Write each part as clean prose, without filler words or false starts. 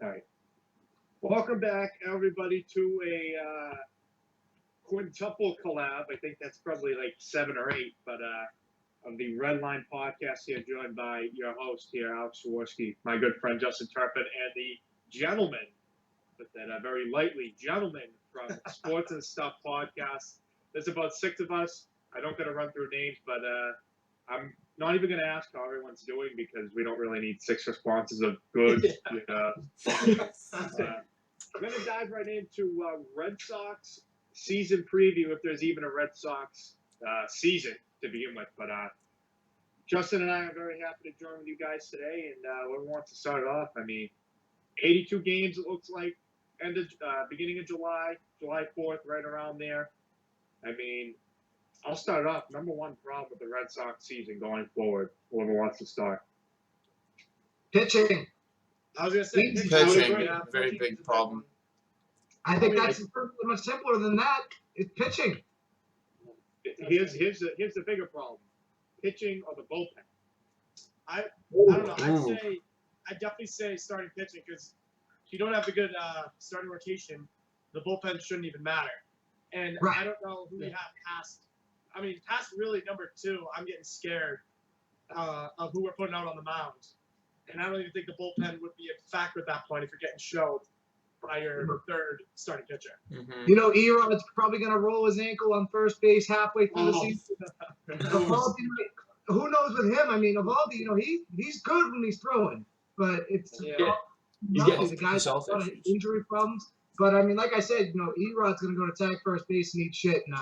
All right. Welcome back, everybody, to a quintuple collab. I think that's probably like 7 or 8, but of the Red Line podcast here, joined by your host here, Alex Jaworski, my good friend Justin Turpin, and the gentleman, put that very lightly, gentleman from Sports and Stuff podcast. There's about 6 of us. I don't going to run through names, but I'm not even going to ask how everyone's doing because we don't really need 6 responses of good. I'm going to dive right into Red Sox season preview, if there's even a Red Sox season to begin with. But Justin and I are very happy to join with you guys today. And we want to start it off. I mean, 82 games, it looks like, beginning of July 4th, right around there. I mean, I'll start off. Number one problem with the Red Sox season going forward. Whoever wants to start. Pitching. I was going to say pitching, very big problem. I think that's much simpler than that. It's pitching. Here's the bigger problem: pitching or the bullpen. I don't know. I'd definitely say starting pitching because if you don't have a good starting rotation, the bullpen shouldn't even matter. And I don't know who we have past. I mean, past really number 2, I'm getting scared of who we're putting out on the mound. And I don't even think the bullpen would be a factor at that point if you're getting shelled by your third starting pitcher. Mm-hmm. You know, Erod's probably going to roll his ankle on first base halfway through the season. Who knows with him? I mean, Evaldi, he's good when he's throwing, but it's the guy's got a lot of injury problems. But I mean, like I said, Erod's going to go to tag first base and eat shit, and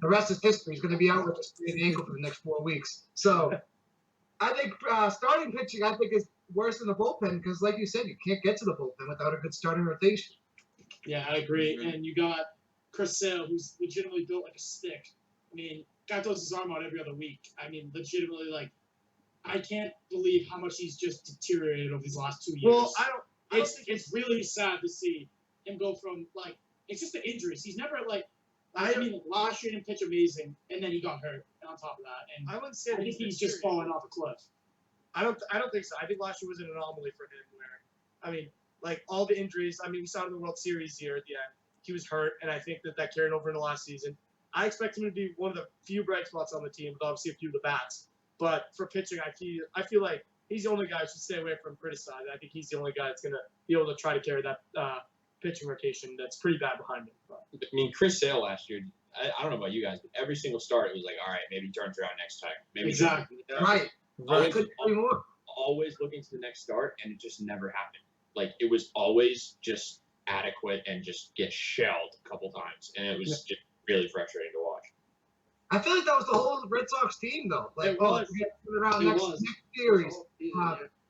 the rest is history. He's going to be out with a sprained ankle for the next 4 weeks. So I think starting pitching, is worse than the bullpen because, like you said, you can't get to the bullpen without a good starting rotation. Yeah, I agree. Mm-hmm. And you got Chris Sale, who's legitimately built like a stick. I mean, guy throws his arm out every other week. I mean, legitimately, I can't believe how much he's just deteriorated over these last 2 years. Well, it's really sad to see him go from, it's just the injuries. He's never, last year he didn't pitch amazing, and then he got hurt on top of that. And I wouldn't say I think he's just falling off a cliff. I don't think so. I think last year was an anomaly for him where, all the injuries, we saw it in the World Series here at the end. He was hurt, and I think that carried over into last season. I expect him to be one of the few bright spots on the team, with obviously a few of the bats. But for pitching, I feel like he's the only guy who should stay away from criticizing. I think he's the only guy that's going to be able to try to carry that pitching rotation that's pretty bad behind him. But. I mean, Chris Sale last year, I don't know about you guys, but every single start, it was like, all right, maybe he turns around next time. Maybe exactly. Right. Always looking to the next start, and it just never happened. It was always just adequate and just get shelled a couple times, and it was just really frustrating to watch. I feel like that was the whole Red Sox team, though. We got to turn it around next series.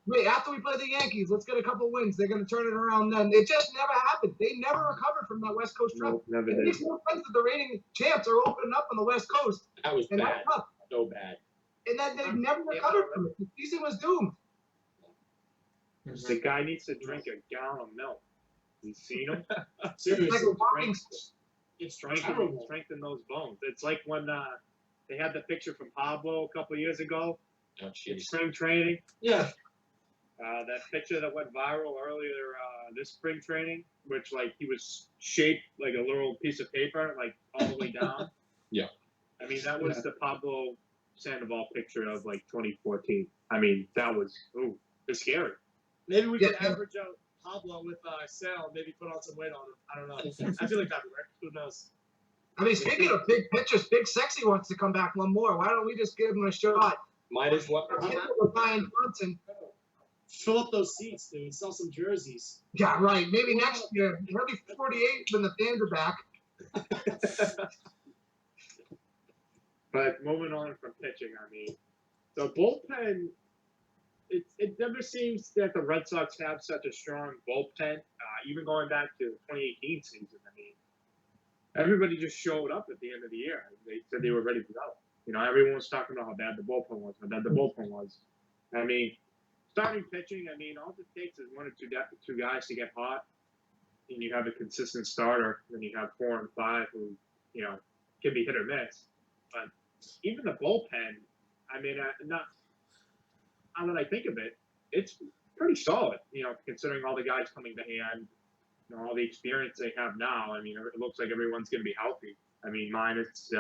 Wait, after we play the Yankees, let's get a couple wins. They're going to turn it around then. It just never happened. They never recovered from that West Coast trip. Nope, never did. It makes no sense that the reigning champs are opening up on the West Coast. That was bad. So bad. And then they never recovered from it. The season was doomed. The guy needs to drink a gallon of milk. You seen him? Seriously. It's like a walking. It's strengthen those bones. It's like when they had the picture from Pablo a couple of years ago. Oh, in spring training. Yeah. That picture that went viral earlier this spring training, which he was shaped like a little piece of paper, all the way down. Yeah. I mean, that was the Pablo Sandoval picture of 2014. That was it's scary. Maybe we could average out Pablo with Sale, maybe put on some weight on him. I don't know. I feel like that'd work. Who knows? Speaking of big pictures, Big Sexy wants to come back one more. Why don't we just give him a shot? Might as well. Brian Johnson. Fill up those seats, dude. Sell some jerseys. Yeah, right. Maybe next year. He'll be 48 when the fans are back. But moving on from pitching, the bullpen, it never seems that the Red Sox have such a strong bullpen. Even going back to the 2018 season, everybody just showed up at the end of the year. They said they were ready to go. Everyone was talking about how bad the bullpen was, starting pitching, all it takes is 1 or 2 guys to get hot, and you have a consistent starter. Then you have 4 and 5 who, can be hit or miss. But even the bullpen, now that I think of it, it's pretty solid. Considering all the guys coming to hand, all the experience they have now. I mean, it looks like everyone's going to be healthy. I mean, minus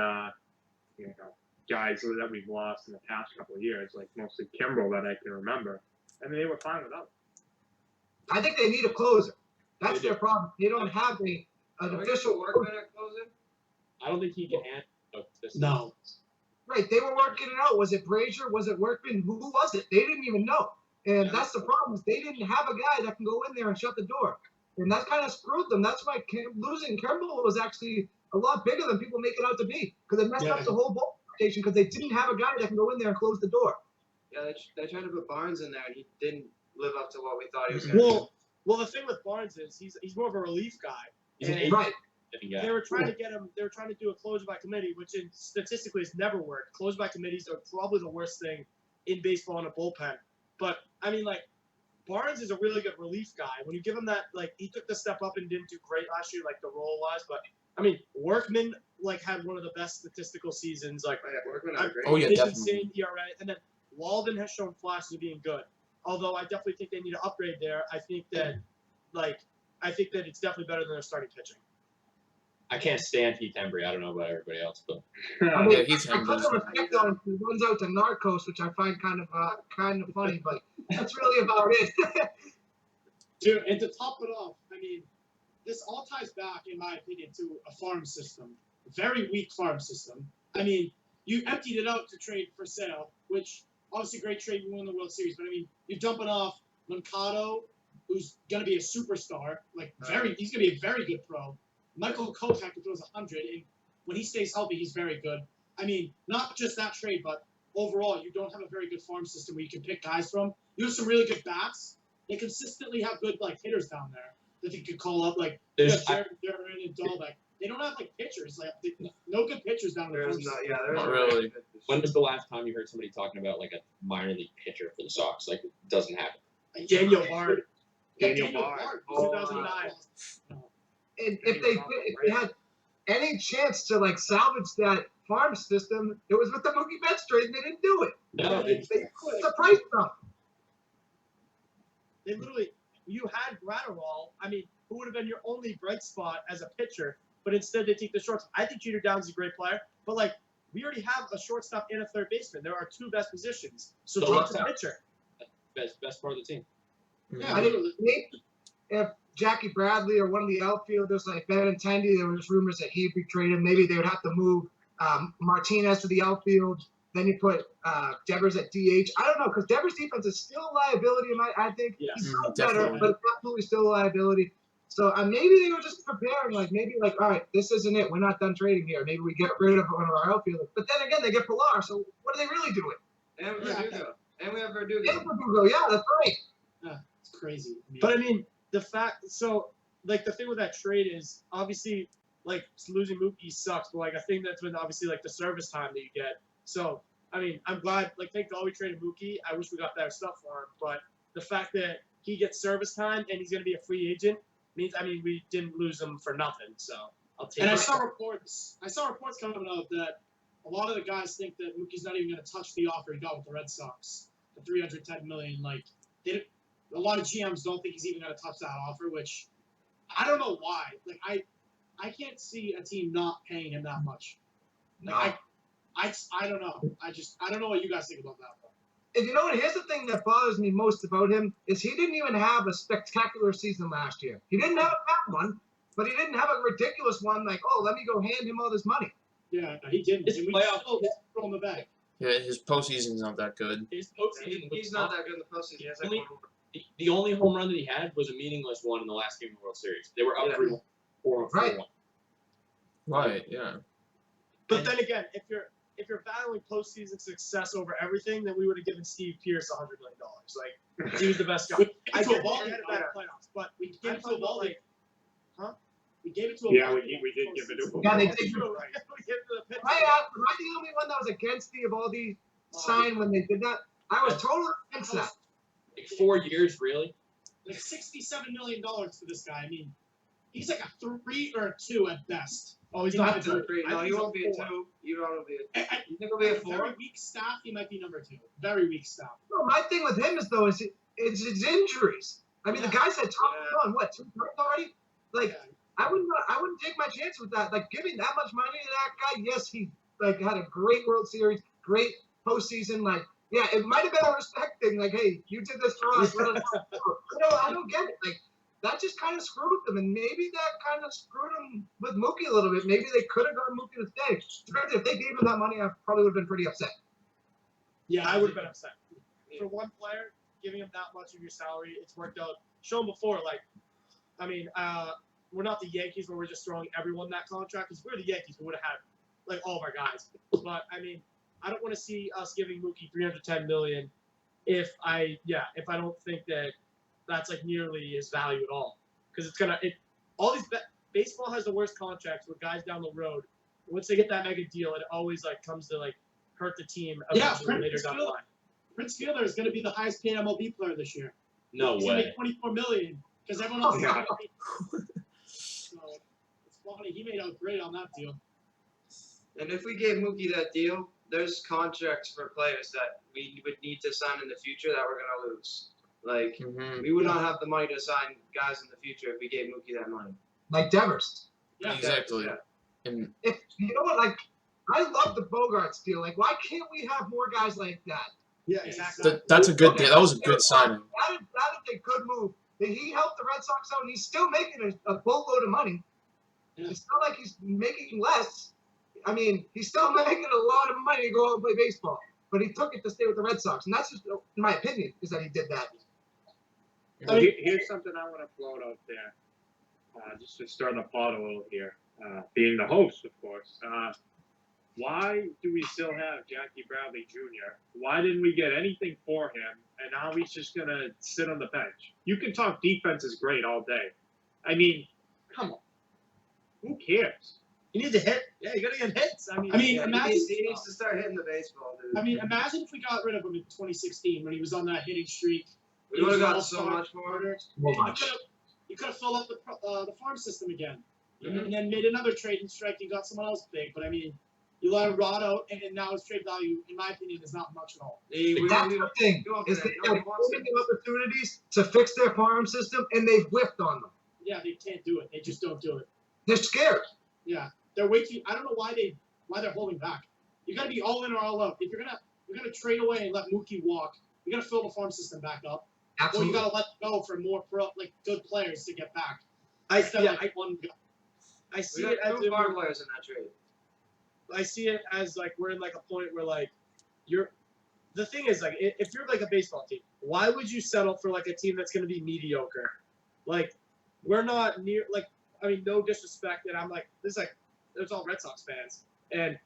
guys that we've lost in the past couple of years, like mostly Kimbrel that I can remember. I mean, they were fine without. I think they need a closer. That's their problem. They don't have an official Workman at closer. I don't think he can handle this. No. Right, they were working it out. Was it Brazier? Was it Workman? Who was it? They didn't even know. And that's the problem. Is they didn't have a guy that can go in there and shut the door. And that kind of screwed them. That's why losing Kimbrel was actually a lot bigger than people make it out to be. Because it messed up the whole ball rotation because they didn't have a guy that can go in there and close the door. Yeah, they tried to put Barnes in there, and he didn't live up to what we thought he was going to do. Well, the thing with Barnes is he's more of a relief guy. He's an Right. They were trying to get him. They were trying to do a close by committee, which statistically has never worked. Close by committees are probably the worst thing in baseball in a bullpen. But I mean, like, Barnes is a really good relief guy. When you give him that, like, he took the step up and didn't do great last year, like the role was. But I mean, Workman had one of the best statistical seasons. Like, Workman had a great. Oh yeah, his definitely. insane ERA, and then Walden has shown flashes of being good. Although I definitely think they need to upgrade there. I think that it's definitely better than their starting pitching. I can't stand Heath Embry. I don't know about everybody else, but I mean, Yeah, he's I put some respect on him. He runs out to Narcos, which I find kind of funny, but that's really about it. Dude, and to top it off, I mean, this all ties back, in my opinion, to a farm system. A very weak farm system. I mean, you emptied it out to trade for Sale, which obviously great trade. You won the World Series, but I mean, you're dumping off Mercado, who's gonna be a superstar. He's gonna be a very good pro. Michael Kopech, who throws 100, and when he stays healthy, he's very good. I mean, not just that trade, but overall, you don't have a very good farm system where you can pick guys from. You have some really good bats. They consistently have good hitters down there that you could call up, like Jared and Dahlbeck. They don't have pitchers, no good pitchers down there. There's not Not really. when was the last time you heard somebody talking about a minor league pitcher for the Sox? It doesn't happen. Daniel Bard. Daniel Bard. 2009. And if they had any chance to salvage that farm system, it was with the Mookie Betts trade, and they didn't do it. No, They surprised them. They literally, you had Gratterall. I mean, who would have been your only bright spot as a pitcher? But instead, they take the shortstop. I think Jeter Downs is a great player, but we already have a shortstop and a third baseman. There are two best positions. So drop the pitcher. best part of the team. I think if Jackie Bradley or one of the outfielders like Benintendi, there was rumors that he'd be traded. Maybe they would have to move Martinez to the outfield. Then you put Devers at DH. I don't know, because Devers' defense is still a liability. I think he's not better, but it's absolutely still a liability. So maybe they were just preparing, all right, this isn't it. We're not done trading here. Maybe we get rid of one of our outfielders. But then again, they get Pilar. So what are they really doing? And Verdugo. And we have Verdugo. Yeah, Verdugo. Yeah, that's right. It's crazy. But I mean, the fact, so the thing with that trade is obviously losing Mookie sucks, but I think that's been obviously the service time that you get. So I mean, I'm glad. Thank God we traded Mookie. I wish we got better stuff for him, but the fact that he gets service time and he's going to be a free agent means, we didn't lose him for nothing. So I'll take. And it. I saw reports coming out that a lot of the guys think that Mookie's not even going to touch the offer he got with the Red Sox, the $310 million. A lot of GMs don't think he's even going to touch that offer, which I don't know why. I can't see a team not paying him that much. I don't know. I don't know what you guys think about that. And you know what? Here's the thing that bothers me most about him is he didn't even have a spectacular season last year. He didn't have a bad one, but he didn't have a ridiculous one let me go hand him all this money. Yeah, he didn't. His playoff throw him the bag. Yeah, his postseason's not that good. His postseason He's not that good in the postseason. He has the only home run that he had was a meaningless one in the last game of the World Series. They were up 4-1. Right. Right. Yeah. But then again, if you're battling postseason success over everything, then we would have given Steve Pierce $100 million. He was the best guy. I get that he had a better playoffs, but we gave it to Evaldi. We gave it to Evaldi. Yeah, we did give it to him. Yeah, they did. We gave it to the pitcher. Am I the only one that was against the Evaldi sign when they did that? I was totally against that. 4 years, really? $67 million for this guy. I mean, he's a 3 or a 2 at best. Oh, he's not not a 3. No, he won't be a 2. You don't be a 2. You think he'll be a 4? Very weak staff. He might be number 2. Very weak staff. No, my thing with him is it's injuries. I mean, the guy's had top run, what, 2 starts already? Like, Yeah. I wouldn't take my chance with that. Like, giving that much money to that guy, yes, he like had a great World Series, great postseason. Like, yeah, it might have been a respect thing. Like, hey, you did this for us. Let us I don't get it. Like, that just kind of screwed them, and maybe that kind of screwed them with Mookie a little bit. Maybe they could have gotten Mookie to stay. Granted, if they gave him that money, I probably would have been pretty upset. Yeah, I would have been upset. For one player, giving him that much of your salary, it's worked out. Shown before, like, I mean, we're not the Yankees where we're just throwing everyone that contract. Because if we were the Yankees, we would have had like all of our guys. But I mean, I don't want to see us giving Mookie $310 million if I don't think that that's like nearly his value at all. Because baseball has the worst contracts with guys down the road. Once they get that mega deal, it always like comes to like hurt the team later down the line. Prince Fielder is going to be the highest paid MLB player this year. No He's way. going to make $24 million because everyone else is going to pay. So it's funny. He made out great on that deal. And if we gave Mookie that deal, there's contracts for players that we would need to sign in the future that we're going to lose. Like, we would not have the money to sign guys in the future if we gave Mookie that money. Like Devers. Yeah, Exactly. Yeah. And If you know what, like, I love the Bogarts deal. Like, why can't we have more guys like that? Yeah, exactly. that's a good deal. That was a good signing. That is a good move. He helped the Red Sox out, and he's still making a boatload of money. Yeah. It's not like he's making less. I mean, he's still making a lot of money to go out and play baseball. But he took it to stay with the Red Sox. And that's just, in my opinion, is that he did that. I mean, here's something I want to float out there, just to stir the pot a little here. Being the host, of course. Why do we still have Jackie Bradley Jr.? Why didn't we get anything for him, and now he's just going to sit on the bench? You can talk defense is great all day. I mean, come on. Who cares? You need to hit. Yeah, you got to get hits. I mean, imagine he needs to start hitting the baseball, dude. I mean, imagine if we got rid of him in 2016 when he was on that hitting streak. We would have gotten so much more. You could have filled up the farm system again, and then made another trade and strike and got someone else big. But I mean, you let him rot out, and now his trade value, in my opinion, is not much at all. That's the thing. Is they have opportunities to fix their farm system, and they've whiffed on them. Yeah, they can't do it. They just don't do it. They're scared. Yeah, they're way too. I don't know why they're holding back. You got to be all in or all out. If you're gonna trade away and let Mookie walk, you got to fill the farm system back up. Absolutely. Or you got to let go for more good players to get back. One guy. I see We it got as two farm players in that trade. I see it as like we're in like a point where like the thing is like if you're like a baseball team, why would you settle for like a team that's going to be mediocre? Like we're not near like I mean no disrespect and I'm like there's all Red Sox fans and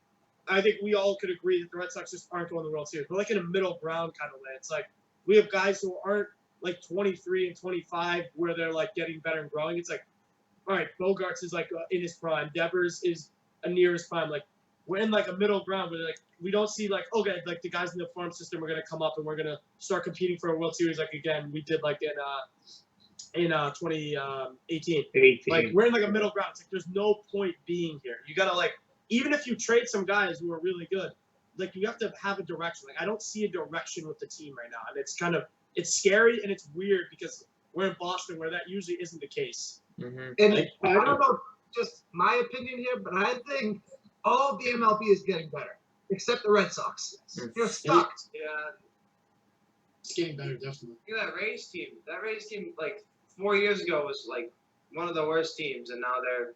I think we all could agree that the Red Sox just aren't going to the World Series. We're like in a middle ground kind of way. It's like we have guys who aren't like 23 and 25 where they're like getting better and growing. It's like all right, Bogarts is like in his prime, Devers is near his prime. Like we're in like a middle ground where like we don't see like okay like the guys in the farm system are gonna come up and we're gonna start competing for a World Series like again we did like in 2018. Like we're in like a middle ground. It's like there's no point being here. You gotta like even if you trade some guys who are really good, like you have to have a direction. Like I don't see a direction with the team right now, and it's scary and it's weird because we're in Boston where that usually isn't the case. Mm-hmm. And I don't know, just my opinion here, but I think all of the MLB is getting better, except the Red Sox. They're stuck. Yeah. It's getting better, definitely. Look at that Rays team. That Rays team, like 4 years ago, was like one of the worst teams, and now they're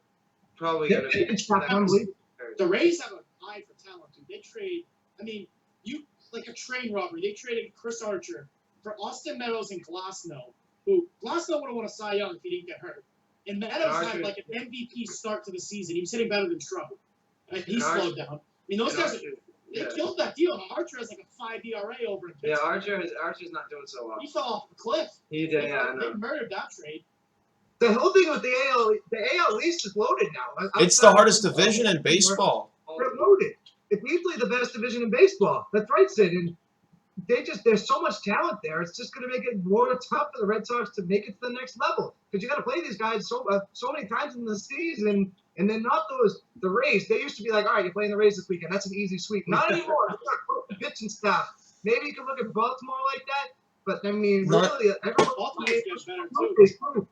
probably going to be. It's not unbelievable. The Rays have an eye for talent, dude. They trade. I mean, like a train robbery. They traded Chris Archer for Austin Meadows and Glasnow, who Glasnow would have won a Cy Young if he didn't get hurt. And Meadows had like an MVP start to the season. He was hitting better than Trump. And he slowed down. I mean, those guys, they killed that deal. Archer has like a 5 ERA over in Pittsburgh. Yeah, Archer's not doing so well. He fell off the cliff. He did, yeah, I know. They murdered that trade. The whole thing with the AL East is loaded now. It's the hardest division in baseball. They're loaded. It's easily the best division in baseball. That's right, Sid. And there's so much talent there. It's just going to make it more tough for the Red Sox to make it to the next level because you got to play these guys so many times in the season, and then not the Rays. They used to be like, all right, you're playing the Rays this weekend. That's an easy sweep. Not anymore. You got pitching staff. Maybe you can look at Baltimore like that. But I mean, Not- really, everyone Baltimore's getting better too. is good.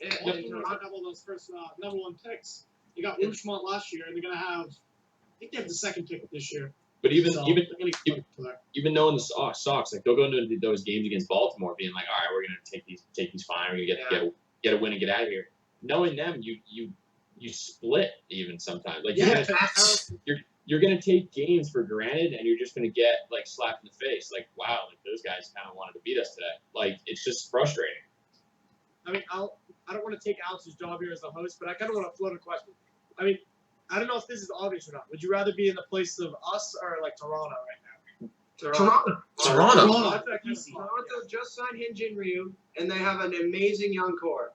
Yeah, Baltimore's gonna have all those first number 1 picks. They got Richmond last year, and they're gonna have. I think they have the 2nd pick this year. But even So, even they're gonna get there. even knowing the Sox, like they'll go into those games against Baltimore, being like, all right, we're gonna take these fine, we're gonna get a win and get out of here. Knowing them, you split even sometimes. Like you're gonna take games for granted, and you're just gonna get like slapped in the face. Like wow, like those guys kind of wanted to beat us today. Like it's just frustrating. I mean, I don't want to take Alex's job here as the host, but I kind of want to float a question. I mean, I don't know if this is obvious or not. Would you rather be in the place of us or like Toronto right now? Toronto. Toronto. Toronto just signed Hyun-Jin Ryu, and they have an amazing young core.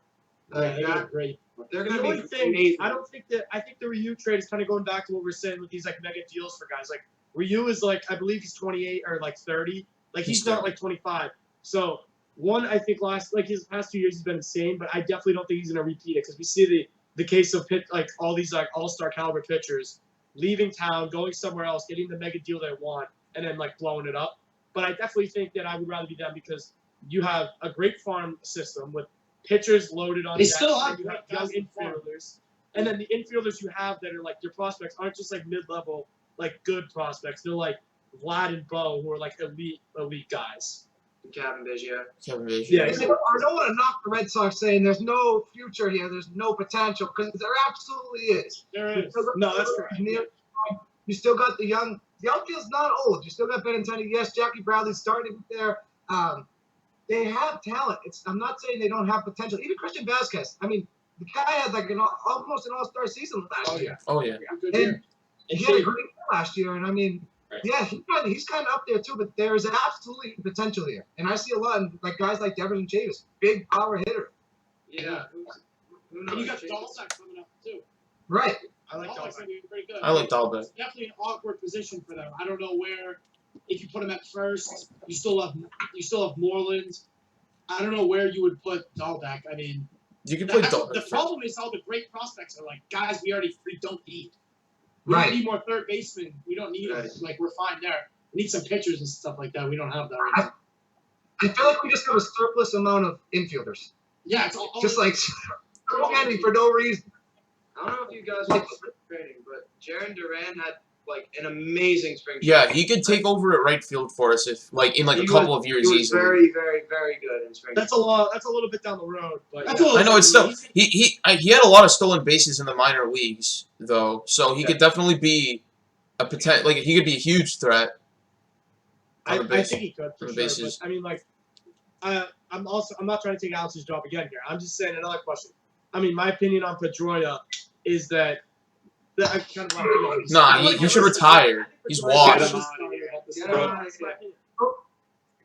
Like Yeah, that, great. they're The gonna only be thing, amazing. I think the Ryu trade is kind of going back to what we're saying with these like mega deals for guys. Like Ryu is like, I believe he's 28 or like 30. Like he's not like 25. So I think his past 2 years he's been insane, but I definitely don't think he's gonna repeat it because we see the case of like all these like all-star caliber pitchers leaving town, going somewhere else, getting the mega deal they want, and then like blowing it up. But I definitely think that I would rather be them because you have a great farm system with pitchers loaded on They deck, still have and you have great young guys in the farm. infielders. And then the infielders you have that are like your prospects aren't just like mid-level, like good prospects. They're like Vlad and Bo, who are like elite guys. Kevin Biggio. Yeah, I don't want to knock the Red Sox saying there's no future here, there's no potential, because there absolutely is. There is. No, that's correct. You still got the outfield's not old. You still got Benintendi. Yes, Jackie Bradley's starting there. They have talent. I'm not saying they don't have potential. Even Christian Vasquez. I mean, the guy had like almost an all-star season last year. Oh yeah. Good And year. he had a great year last year. And I mean, Right. yeah, he's kind of up there too. But there's absolutely potential here. And I see a lot of like guys like Devin Chavis, big power hitter. Yeah. Who knows? And you got Dalsack coming up too. Right. I like Dalsack's Dalsack. gonna be pretty good. I like Dalbec. It's definitely an awkward position for them. I don't know where. If you put him at first, you still have Moreland. I don't know where you would put Dahlbeck. I mean, You can put Dalbec. the problem is all the great prospects are like guys we don't need. We Right. don't need more third basemen. We don't need them. Like we're fine there. We need some pitchers and stuff like that. We don't have that right now. I feel like we just have a surplus amount of infielders. Yeah, it's all Just like ending for no reason. I don't know if you guys watched spring training, but Jaron Duran had like an amazing spring Yeah, training. he could take over at right field for us if like in like He a couple was- of years He was easily. very, very, very good in spring That's a little bit down the road, but That's yeah. a little I know it's still easy. he had a lot of stolen bases in the minor leagues though, so he could definitely be a potential like he could be a huge threat. I On the base, think he could for on the sure. bases. But I mean, like, I'm not trying to take Alex's job again here. I'm just saying another question. I mean, my opinion on Pedroia is that I kind of left you on. Nah, he should retire. He's washed. Get him out of here.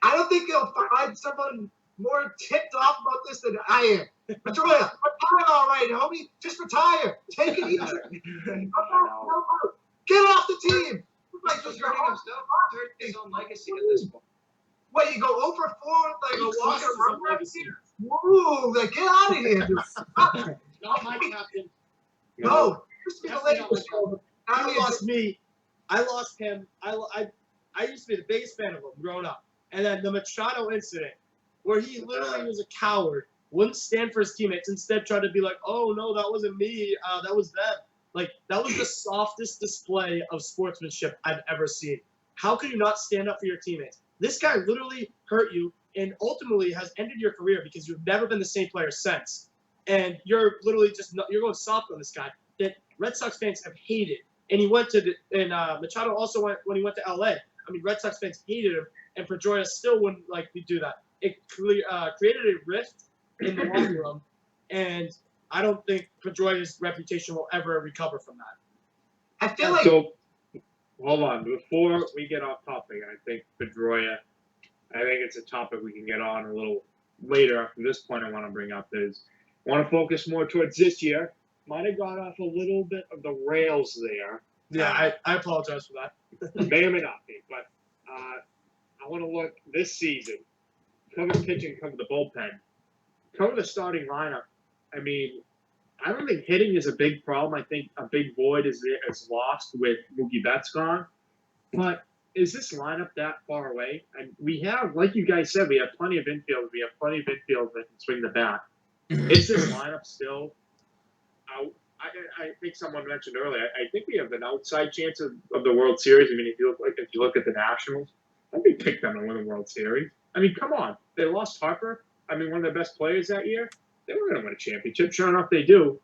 I don't think you'll find someone more ticked off about this than I am. Pedroia, retire all right, homie. Just retire. Take it easy. Get off the team. Like, He's hurting himself. Hurting his own legacy at this point. what, you go over 4 like He a crushed walker his own run back legacy. here? Woo, like get out of here, dude. Not my captain. No, used to be the Definitely Lakers. not Now He you lost me. I lost him. I used to be the biggest fan of him growing up. And then the Machado incident, where he literally was a coward, wouldn't stand for his teammates, instead tried to be like, oh no, that wasn't me, that was them. Like, that was the softest display of sportsmanship I've ever seen. How could you not stand up for your teammates? This guy literally hurt you and ultimately has ended your career because you've never been the same player since. And you're literally you're going soft on this guy that Red Sox fans have hated. And he went to Machado also went when he went to LA. I mean, Red Sox fans hated him, and Pedroia still wouldn't like do that. It created a rift in the locker room, and I don't think Pedroia's reputation will ever recover from that. I feel like So, hold on. Before we get off topic, I think Pedroia, I think it's a topic we can get on a little later. From this point, I want to bring up is I want to focus more towards this year. Might have got off a little bit of the rails there. Yeah, I apologize for that. May or may not be, but I want to look this season. Cover pitching, cover the bullpen, cover the starting lineup. I mean, I don't think hitting is a big problem. I think a big void is lost with Mookie Betts gone. But is this lineup that far away? And we have, like you guys said, we have plenty of infielders. We have plenty of infielders that can swing the bat. Is this lineup still out? I think someone mentioned earlier. I think we have an outside chance of the World Series. I mean, if you look at the Nationals, I'd be picked them to win the World Series. I mean, come on, they lost Harper. I mean, one of their best players that year. They were going to win a championship. Sure enough, they do.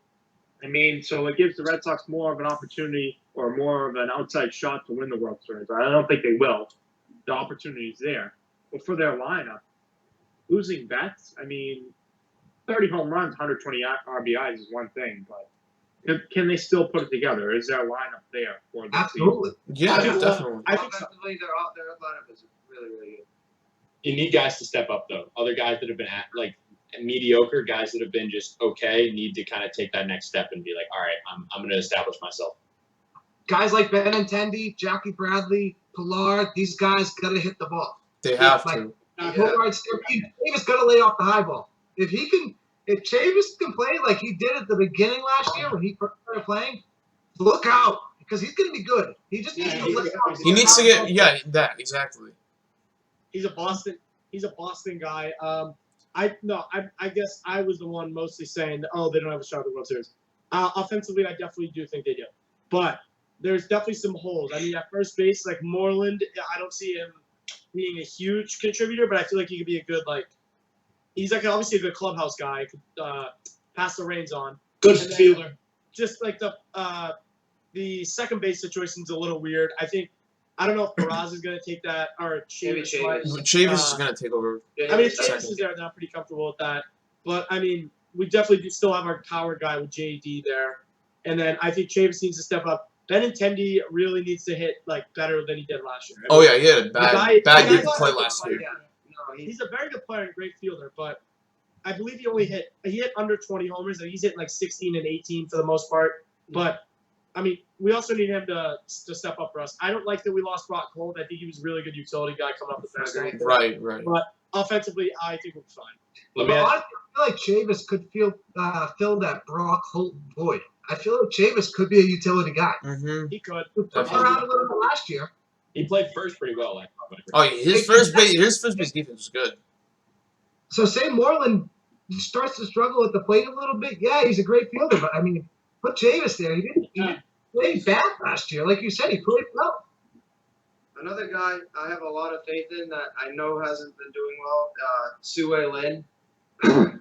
I mean, so it gives the Red Sox more of an opportunity or more of an outside shot to win the World Series. I don't think they will. The opportunity's there. But for their lineup, losing Betts, I mean, 30 home runs, 120 RBIs is one thing, but can they still put it together? Is their lineup there for the Absolutely. season? Yeah, I definitely. I think so. Offensively, their lineup is really, really good. You need guys to step up though. Other guys that have been mediocre, guys that have been just okay, need to kind of take that next step and be like, all right, I'm going to establish myself. Guys like Benintendi, Jackie Bradley, Pilar, these guys got to hit the ball. They have like, to. Chavis got to lay off the high ball. If Chavis can play like he did at the beginning last year when he first started playing, look out because he's going to be good. He just needs to lay off. He needs to get that exactly. He's a Boston guy. I guess I was the one mostly saying, oh, they don't have a shot at the World Series. Offensively, I definitely do think they do, but there's definitely some holes. I mean, at first base, like Moreland, I don't see him being a huge contributor, but I feel like he could be a good he's like obviously a good clubhouse guy. Could pass the reins on. Good fielder. Just like the second base situation's a little weird. I don't know if Peraza is going to take that or Chavis. Chavis is going to take over. I mean, if Chavis is there, then I'm pretty comfortable with that. But, I mean, we definitely do still have our power guy with JD there. And then I think Chavis needs to step up. Benintendi really needs to hit, better than he did last year. Oh, yeah, he had a bad year to play last year. Yeah. No, he's a very good player and a great fielder, but I believe he hit under 20 homers, and he's hitting 16 and 18 for the most part. But I mean, we also need him to step up for us. I don't like that we lost Brock Holt. I think he was a really good utility guy coming up the first game. Right. But offensively, I think we're fine. I feel like Chavis could fill that Brock Holt void. I feel like Chavis could be a utility guy. Mm-hmm. He could. He put around a little bit last year. He played first pretty well. Oh, his first base defense was good. So say Moreland starts to struggle at the plate a little bit. Yeah, he's a great fielder, but I mean, put Chavis there. He didn't play bad last year, like you said. He played well. Another guy I have a lot of faith in that I know hasn't been doing well, Sue Lin. Lin.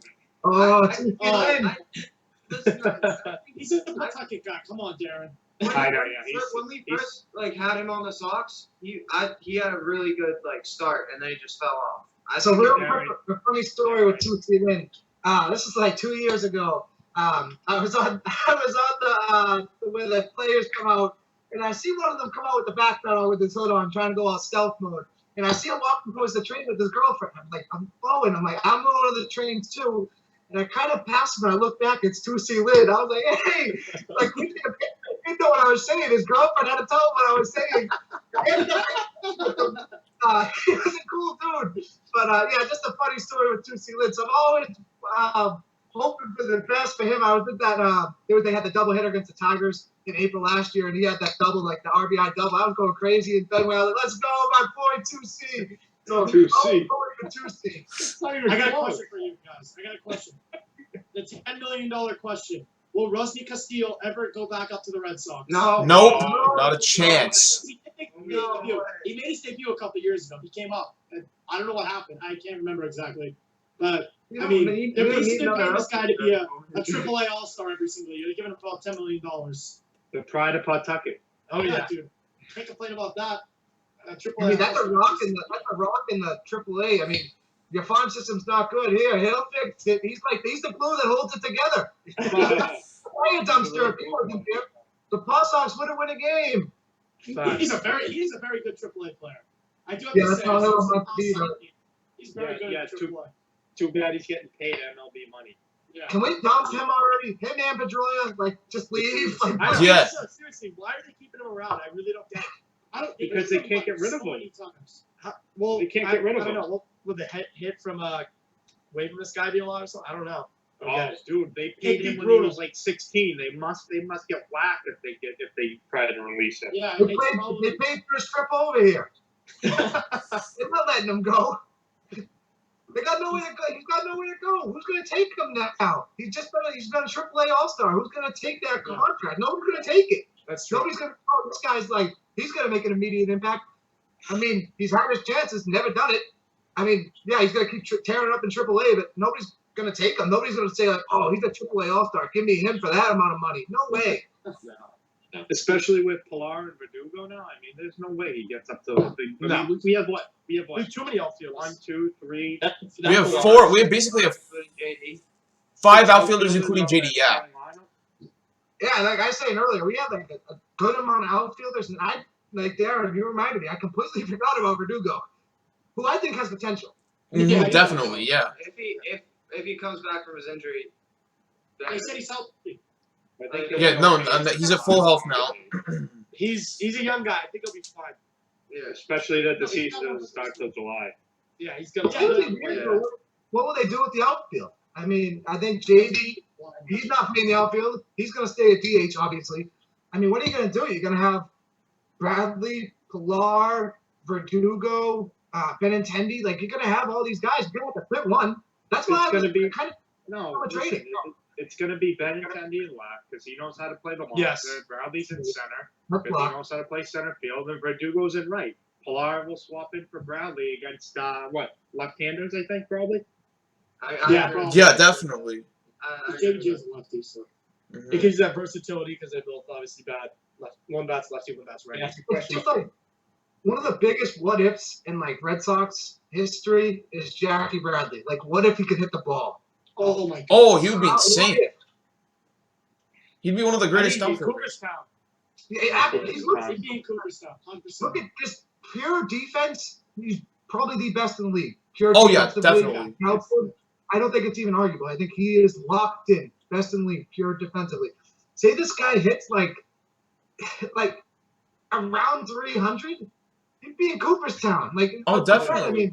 He's a Pawtucket guy. Come on, Darren. I know, yeah. When we first had him on the Sox, he had a really good start, and then he just fell off. So real quick, a funny story with Tuesday Lin. This is 2 years ago. I was on the where the players come out, and I see one of them come out with the back pedal with his hood on, trying to go all stealth mode. And I see him walking towards the train with his girlfriend. I'm following. I'm going to the train too. And I kind of passed him, and I look back, it's 2C Lid. I was like, hey, we did a picture. He didn't know what I was saying. His girlfriend had to tell him what I was saying. He was a cool dude. But, yeah, just a funny story with 2C Lid. So I'm always hoping for the best for him. I was at that, they had the doubleheader against the Tigers in April last year, and he had that double, the RBI double. I was going crazy, and Ben was like, let's go, my boy, 2C. So, 2C. 2C. I got a question for you guys. I got a question. The $10 million question. Will Rusney Castillo ever go back up to the Red Sox? No. Nope, not a chance. He made his debut a couple of years ago. He came up. I don't know what happened. I can't remember exactly. But, I mean, they're basically paying this guy to be a AAA All-Star every single year. They're giving him about $10 million. The pride of Pawtucket. Oh, yeah. Dude. Can't complain about that. I mean, that's a rock in the AAA. I mean, your farm system's not good. Here, he'll fix it. He's the glue that holds it together. Why a dumpster if he wasn't here? The Paw Sox wouldn't win a game. He's a very good AAA player. I do have Yeah, to that's say, how he'll have to be. he's very good at AAA. Too bad he's getting paid MLB money. Yeah. Can we dump him already? Him and Pedroia, just leave? Yeah. Seriously, why are they keeping him around? I really don't get it. Because they can't get rid of him. Well, They can't get rid of I don't him. know. Well, with the hit from waiving this guy deal or something? I don't know. Oh, dude, they paid him when he was 16. They must get whacked if they try to release him. Yeah, They paid for his trip over here. They're not letting him go. They got nowhere to go. He's got nowhere to go. Who's going to take him now? He's been a AAA All-Star. Who's going to take that contract? Nobody's going to take it. That's true. Nobody's going to. Oh, this guy's like he's going to make an immediate impact. I mean, he's had his chances, never done it. I mean, yeah, he's going to keep tearing up in AAA, but nobody's going to take him. Nobody's going to say like, oh, he's a AAA All-Star. Give me him for that amount of money. No way. No. Especially with Pilar and Verdugo now. I mean, there's no way he gets up to the big. I mean, we have what? We have too many outfielders. 1, 2, 3. We have 4. We have basically 5 outfielders, including JD. Yeah. Yeah, like I was saying earlier, we have like a good amount of outfielders, and you reminded me, I completely forgot about Verdugo, who I think has potential. Definitely, yeah. If he comes back from his injury, They said he's healthy. Yeah, no, he's at full health now. He's a young guy. I think he'll be fine. yeah. Especially that the season doesn't start till July. Yeah, he's gonna. What will they do with the outfield? I mean, I think JD, he's not playing the outfield. He's going to stay at DH, obviously. I mean, what are you going to do? You're going to have Bradley, Pilar, Verdugo, Benintendi. Like, you're going to have all these guys. You're going to have to fit one. That's why It's going to be kind of no. Listen, it's going to be Benintendi in left because he knows how to play the monster. Yes. Bradley's in center because he knows how to play center field, and Verdugo's in right. Pilar will swap in for Bradley against left-handers, I think, probably. Yeah, definitely. JJ is a lefty, so. It gives you that versatility because they're both obviously bad. One bat's lefty, one bat's right. It's just like one of the biggest what ifs in like Red Sox history is Jackie Bradley. Like, what if he could hit the ball? Oh my god. Oh, he would be insane. He'd be one of the greatest outfielders. Cooperstown. Yeah, He'd be in Cooperstown, 100%. Look at just pure defense. He's probably the best in the league. Pure Oh, yeah, defensively. definitely. Output, I don't think it's even arguable. I think he is locked in, best in the league, pure defensively. Say this guy hits like around 300, he'd be in Cooperstown. Like, Oh, definitely. I mean,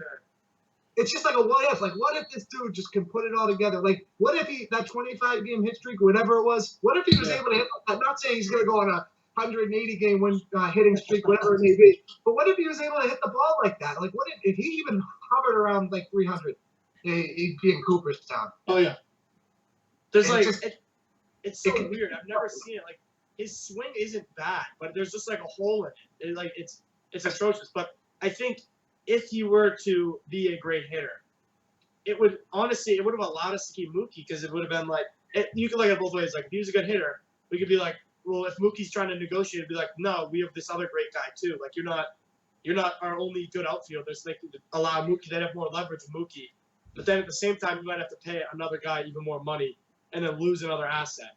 it's just like a what if. Like, what if this dude just can put it all together? Like, what if that 25-game hit streak, whatever it was, what if he was able to hit? I'm not saying he's going to go on a 180-game win hitting streak, whatever it may be, but what if he was able to hit the ball like that? Like, what if he even hovered around like 300? He'd be in Cooperstown. Oh, yeah. There's it's so weird. I've never seen it. Like, his swing isn't bad, but there's just like a hole in it. It's atrocious. But I think if you were to be a great hitter, it would have allowed us to keep Mookie because it would have been like you could look at it both ways. Like, if he was a good hitter, we could be like, well, if Mookie's trying to negotiate, it'd be like, no, we have this other great guy too. Like, you're not our only good outfielders. They could allow Mookie. They'd have more leverage with Mookie. But then at the same time, you might have to pay another guy even more money and then lose another asset.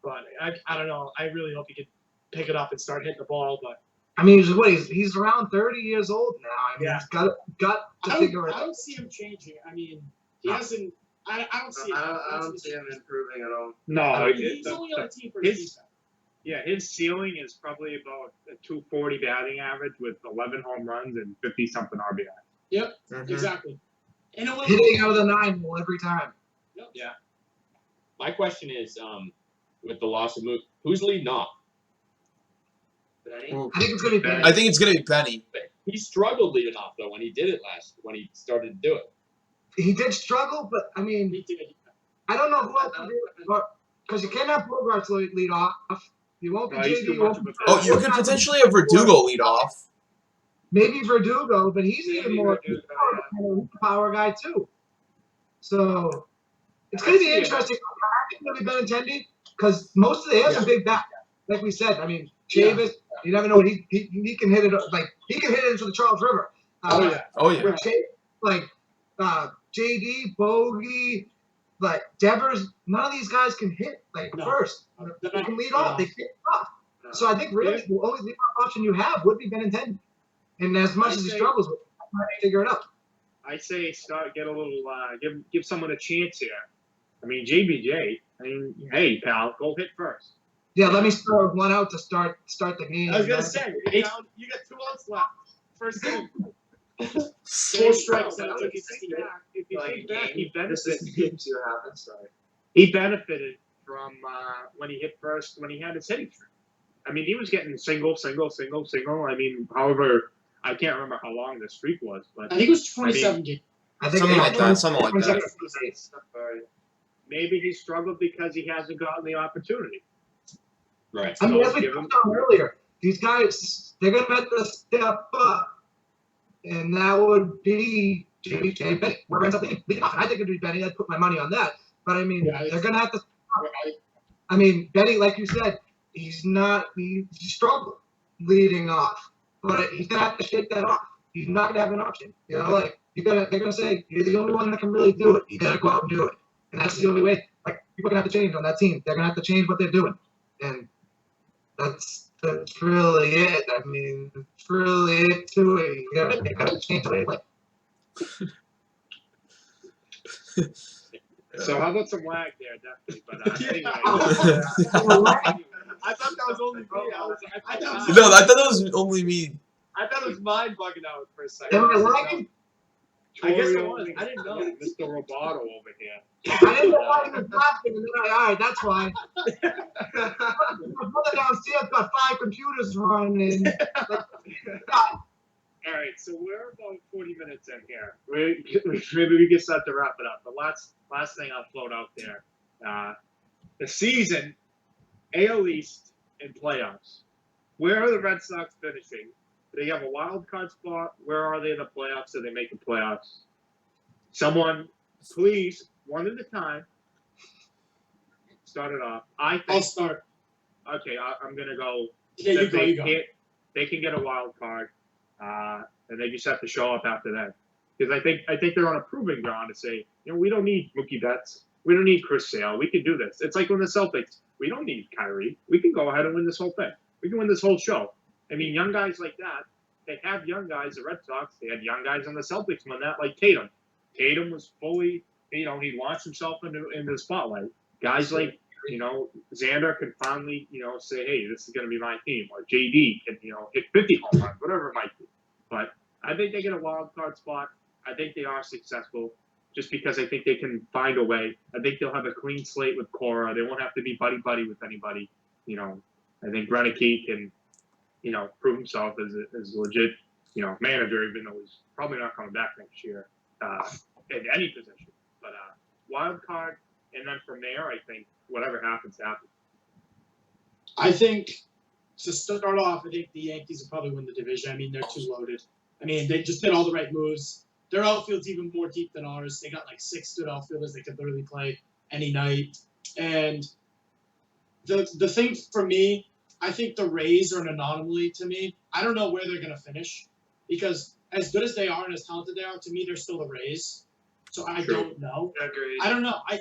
But I don't know. I really hope he could pick it up and start hitting the ball. But I mean, he's around 30 years old now. I mean, he's got to figure it out. I don't see him changing. I mean, he hasn't. I don't see. I don't see him improving at all. No, he's only on the team for his season. Yeah, his ceiling is probably about a 240 batting average with 11 home runs and 50-something RBI. Yep, exactly. And hitting out of the 9 hole every time. Yep. Yeah. My question is, with the loss of Mook, who's leading off? Benny? I think it's gonna be Benny. I think it's gonna be Benny. He struggled leading off though when he did it when he started to do it. He did struggle, but I mean, I don't know who else to do it because you can't have Bogarts lead off. You won't be JD. Oh, you could potentially have Verdugo lead off. Maybe Verdugo, but he's even more power guy too. So it's going to be interesting. I think it'll be Benintendi because most of the have a big bat. Like we said, I mean, Chavis, you never know what he can hit it he can hit it into the Charles River. Oh yeah. Like JD, Bogey, like Devers, none of these guys can hit first. They can lead off. They pick off. So I think really the only lead off option you have would be Benintendi. And as much as he struggles with it, I might figure it out. I say get a little, give someone a chance here. I mean, JBJ. I mean, hey, pal, go hit first. Yeah, let me start one out to start the game. I was gonna say, you got 2 outs left. First game. 4 strikes. If you think back, he benefited. He benefited from when he hit first when he had his hitting streak. I mean, he was getting single. I mean, however, I can't remember how long the streak was, but I think it was 27 games. I think Something like that. Something like that. maybe he struggled because he hasn't gotten the opportunity. Right. I mean, as we give talked him- about earlier, these guys, they're going to have to step up. And that would be J.J. Benny. I think it would be Benny. I'd put my money on that. But, I mean, they're going to have to step up. I mean, Benny, like you said, he struggled leading off. But he's going to have to shake that off. He's not going to have an option. You know, like, they're going to say, you're the only one that can really do it. You got to go out and do it. And that's the only way. Like, people are going to have to change on that team. They're going to have to change what they're doing. And that's really it. I mean, it's really it to it. You gotta change it. Like, So how about some lag there, definitely. But anyway. I thought that was only me. I thought No, I thought that was only me. I thought it was mind bugging out for a second. am I lagging? I guess it was. I didn't know. Mr. Roboto over here. I didn't know why he was laughing, and then all right, that's why. My brother downstairs got 5 computers running. Like, All right, so we're about 40 minutes in here. Maybe we can start to wrap it up. The last thing I'll float out there, the season, AL East and playoffs. Where are the Red Sox finishing? Do they have a wild card spot? Where are they in the playoffs? Are they making playoffs? Someone, please, one at a time. Start it off. I'll think. start. Okay, I'm gonna go. Yeah, you go. You go. They can get a wild card, and they just have to show up after that. Because I think they're on a proving ground to say, we don't need Mookie Betts, we don't need Chris Sale, we can do this. It's like when the Celtics, we don't need Kyrie, we can go ahead and win this whole thing. We can win this whole show. I mean, young guys like that. They have young guys. The Red Sox. They had young guys on the Celtics won that, like Tatum. Tatum was fully, he launched himself into the spotlight. Guys like, Xander can finally, say, hey, this is going to be my team. Or JD can, hit 50 home runs, whatever it might be. But I think they get a wild card spot. I think they are successful just because I think they can find a way. I think they'll have a clean slate with Cora. They won't have to be buddy-buddy with anybody. I think Greinke can, prove himself as a legit, manager, even though he's probably not coming back next year in any position. But wild card, and then from there, I think whatever happens, happens. I think to start off, I think the Yankees will probably win the division. I mean, they're too loaded. I mean, they just did all the right moves. Their outfield's even more deep than ours. They got like 6 good outfielders that could literally play any night. And the thing for me, I think the Rays are an anomaly to me. I don't know where they're going to finish because as good as they are and as talented they are, to me, they're still the Rays. So I don't know. Agreed. I don't know. I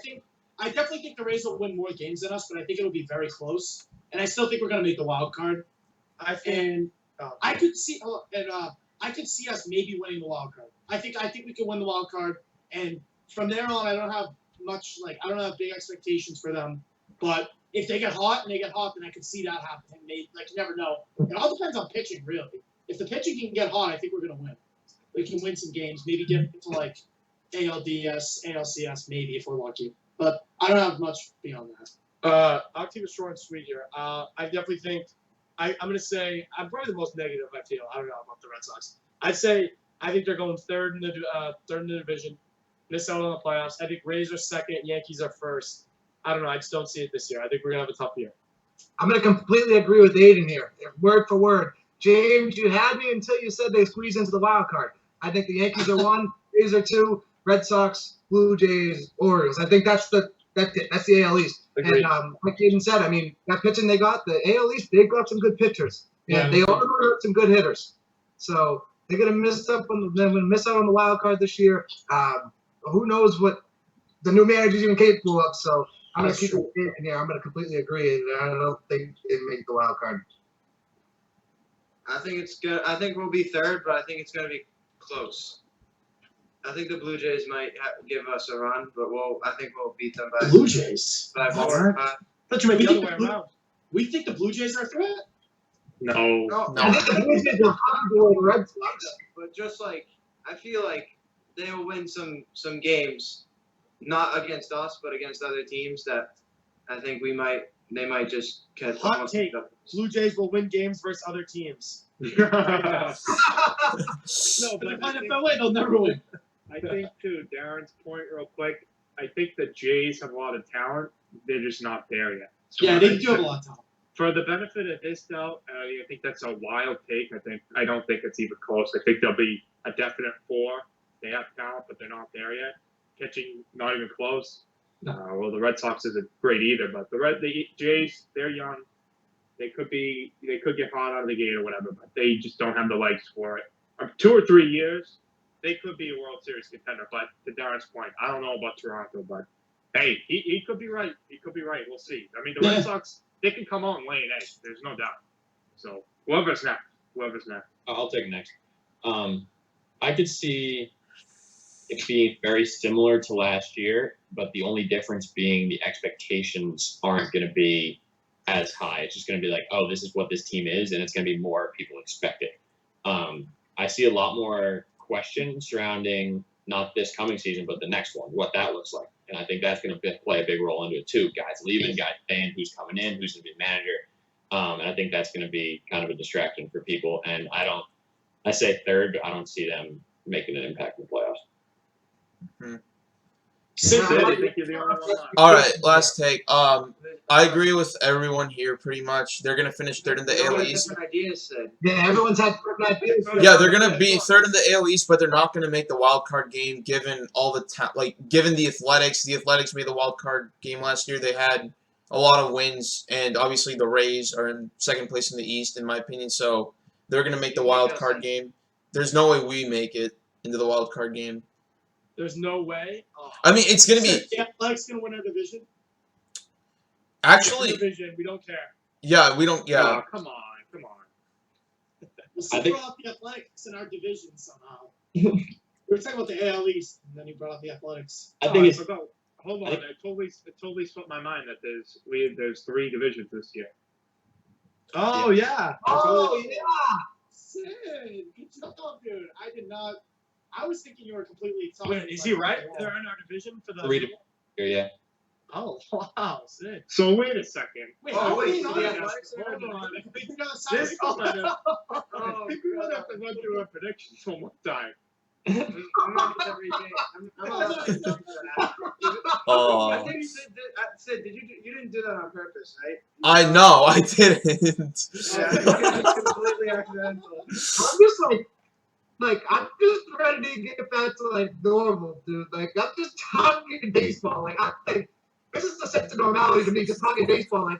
definitely think the Rays will win more games than us, but I think it'll be very close. And I still think we're going to make the wild card. I could see us maybe winning the wild card. I think we can win the wild card, and from there on, I don't have big expectations for them. But if they get hot, then I could see that happening. You never know. It all depends on pitching, really. If the pitching can get hot, I think we're going to win. We can win some games, maybe get to like ALDS, ALCS, maybe if we're lucky. But I don't have much beyond that. I'll keep it short and sweet here. I definitely think I'm going to say I'm probably the most negative. I feel I don't know about the Red Sox. I think they're going third in the division, miss out on the playoffs. I think Rays are second, Yankees are first. I don't know. I just don't see it this year. I think we're gonna have a tough year. I'm gonna completely agree with Aiden here, word for word. James, you had me until you said they squeeze into the wild card. I think the Yankees are 1, Rays are 2, Red Sox, Blue Jays, Orioles. I think that's the AL East. Agreed. And like Aiden said, I mean, that pitching they got, the AL East, they've got some good pitchers. And they also got some good hitters. So they're gonna miss out on the wild card this year. Who knows what the new manager's even capable of? So I'm gonna keep it in here. I'm gonna completely agree. I don't think they make the wild card. I think it's good. I think we'll be third, but I think it's gonna be close. I think the Blue Jays might give us a run, but I think we'll beat them by Blue Jays. by 4 or 5. But you meant the other way around. We think the Blue Jays are a threat. No. I think the Blue Jays are possible in Red Sox. But just like I feel like they'll win some games, not against us, but against other teams that I think they might just catch Hot take. Blue Jays will win games versus other teams. No, If but they I find a think, fair way, they'll never win. I think to Darren's point, real quick, I think the Jays have a lot of talent. They're just not there yet. So Yeah, I they think do have a lot of talent. For the benefit of this, though, I think that's a wild take. I don't think it's even close. I think they'll be a definite 4. They have talent, but they're not there yet. Pitching, not even close. Well, the Red Sox isn't great either, but the Jays, they're young. They could get hot out of the gate or whatever, but they just don't have the legs for it. 2 or 3 years, they could be a World Series contender. But to Darren's point, I don't know about Toronto, but hey, he could be right. He could be right. We'll see. I mean, the Red Sox, they can come out and lay an egg. There's no doubt. So whoever's next. I'll take next. I could see it being very similar to last year, but the only difference being the expectations aren't going to be as high. It's just going to be like, oh, this is what this team is, and it's going to be more people expect it. I see a lot more questions surrounding not this coming season, but the next one, what that looks like. And I think that's going to play a big role into it too. Guys leaving, guys staying, who's coming in, who's going to be manager. And I think that's going to be kind of a distraction for people. And I say third, but I don't see them making an impact in the playoffs. All right, last take. I agree with everyone here pretty much. They're gonna finish third in the AL East. Different ideas said. Yeah, everyone's had different ideas. Yeah, they're gonna be third in the AL East, but they're not gonna make the wild card game. Given all the given the Athletics made the wild card game last year. They had a lot of wins, and obviously the Rays are in second place in the East, in my opinion. So they're gonna make the wild card game. There's no way we make it into the wild card game. There's no way. Oh. I mean, it's gonna be. The Athletics gonna win our division. Actually, division, we don't care. yeah, we don't. Yeah, Oh, come on. We'll still brought up the Athletics in our division somehow. We were talking about the AL East, and then you brought up the Athletics. I think it's. Hold on, it totally slipped my mind that there's 3 divisions this year. Oh yeah. Oh yeah. Sid, good job, dude. I did not. I was thinking you were completely talking. Wait, is he right? They're in our division for the. 3 yeah. Oh wow, sick. So wait a second. Wait, Oh, wait, hold so the on. Athletics are Hold on. This Oh, I think we might have to run through our predictions one more time. I'm not every day. I'm not Oh. I think Sid, you didn't do that on purpose, right? I know, I didn't. Yeah, it's completely accidental. I'm just I'm just ready to get back to normal, dude. I'm just talking baseball. This is the sense of normality to me. Just talking baseball.